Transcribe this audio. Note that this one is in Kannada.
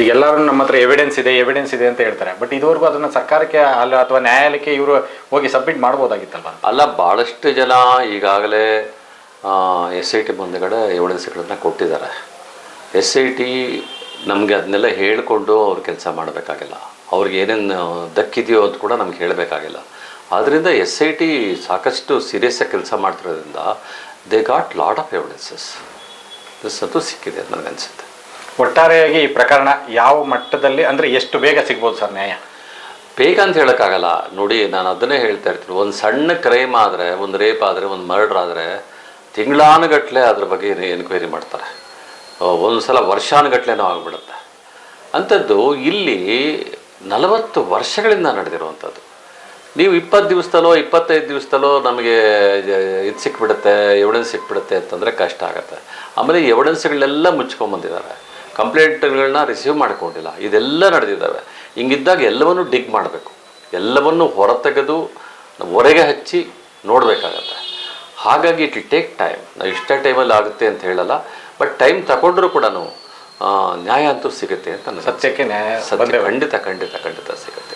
ಈಗ ಎಲ್ಲರೂ ನಮ್ಮ ಹತ್ರ ಎವಿಡೆನ್ಸ್ ಇದೆ ಅಂತ ಹೇಳ್ತಾರೆ. ಬಟ್ ಇದುವರೆಗೂ ಅದನ್ನು ಸರ್ಕಾರಕ್ಕೆ ಅಲ್ಲ ಅಥವಾ ನ್ಯಾಯಾಲಯಕ್ಕೆ ಇವರು ಹೋಗಿ ಸಬ್ಮಿಟ್ ಮಾಡ್ಬೋದಾಗಿತ್ತಲ್ವ? ಅಲ್ಲ, ಭಾಳಷ್ಟು ಜನ ಈಗಾಗಲೇ SIT ಮುಂದೆಗಡೆ ಎವಿಡೆನ್ಸ್ಗಳನ್ನ ಕೊಟ್ಟಿದ್ದಾರೆ. SIT ನಮಗೆ ಅದನ್ನೆಲ್ಲ ಹೇಳಿಕೊಂಡು ಅವ್ರು ಕೆಲಸ ಮಾಡಬೇಕಾಗಿಲ್ಲ. ಅವ್ರಿಗೆ ಏನೇನು ದಕ್ಕಿದೆಯೋ ಅಂತ ಕೂಡ ನಮ್ಗೆ ಹೇಳಬೇಕಾಗಿಲ್ಲ. ಆದ್ದರಿಂದ SIT ಸಾಕಷ್ಟು ಸೀರಿಯಸ್ಸಾಗಿ ಕೆಲಸ ಮಾಡ್ತಿರೋದ್ರಿಂದ they got lot of evidences. ಅದು ಸಿಕ್ಕಿದೆ ಅಂತ ನನಗನ್ಸುತ್ತೆ. ಒಟ್ಟಾರೆಯಾಗಿ ಈ ಪ್ರಕರಣ ಯಾವ ಮಟ್ಟದಲ್ಲಿ, ಅಂದರೆ ಎಷ್ಟು ಬೇಗ ಸಿಗ್ಬೋದು ಸರ್ ನ್ಯಾಯ? ಬೇಗ ಅಂತ ಹೇಳೋಕ್ಕಾಗಲ್ಲ. ನೋಡಿ, ನಾನು ಅದನ್ನೇ ಹೇಳ್ತಾ ಇರ್ತೀನಿ, ಒಂದು ಸಣ್ಣ ಕ್ರೈಮ್ ಆದರೆ, ಒಂದು ರೇಪ್ ಆದರೆ, ಒಂದು ಮರ್ಡರ್ ಆದರೆ ತಿಂಗಳಾನುಗಟ್ಟಲೆ ಅದ್ರ ಬಗ್ಗೆ ಎನ್ಕ್ವೈರಿ ಮಾಡ್ತಾರೆ. ಒಂದು ಸಲ ವರ್ಷಾನುಗಟ್ಟಲೆನೂ ಆಗಿಬಿಡುತ್ತೆ. ಅಂಥದ್ದು ಇಲ್ಲಿ 40 ವರ್ಷಗಳಿಂದ ನಡೆದಿರುವಂಥದ್ದು. ನೀವು 20 ದಿವಸದಲ್ಲೋ 25 ದಿವಸದಲ್ಲೋ ನಮಗೆ ಇದು ಸಿಕ್ಬಿಡುತ್ತೆ, ಎವಿಡೆನ್ಸ್ ಸಿಕ್ಬಿಡುತ್ತೆ ಅಂತಂದರೆ ಕಷ್ಟ ಆಗುತ್ತೆ. ಆಮೇಲೆ ಎವಿಡೆನ್ಸ್ಗಳೆಲ್ಲ ಮುಚ್ಕೊಂಬಂದಿದ್ದಾರೆ, ಕಂಪ್ಲೇಂಟ್ಗಳನ್ನ ರಿಸೀವ್ ಮಾಡ್ಕೊಂಡಿಲ್ಲ, ಇದೆಲ್ಲ ನಡೆದಿದ್ದಾವೆ. ಹಿಂಗಿದ್ದಾಗ ಎಲ್ಲವನ್ನೂ ಡಿಗ್ ಮಾಡಬೇಕು, ಎಲ್ಲವನ್ನೂ ಹೊರತೆಗೆದು ಹೊರಗೆ ಹಚ್ಚಿ ನೋಡಬೇಕಾಗತ್ತೆ. ಹಾಗಾಗಿ ಇಟ್ ವಿಲ್ ಟೇಕ್ ಟೈಮ್. ನಾವು ಇಷ್ಟೇ ಟೈಮಲ್ಲಿ ಆಗುತ್ತೆ ಅಂತ ಹೇಳಲ್ಲ, ಬಟ್ ಟೈಮ್ ತಗೊಂಡ್ರೂ ಕೂಡ ನ್ಯಾಯ ಅಂತೂ ಸಿಗುತ್ತೆ ಅಂತ. ಸತ್ಯಕ್ಕೆ ನ್ಯಾಯ ಸತ್ಯ ಖಂಡಿತ ಸಿಗುತ್ತೆ.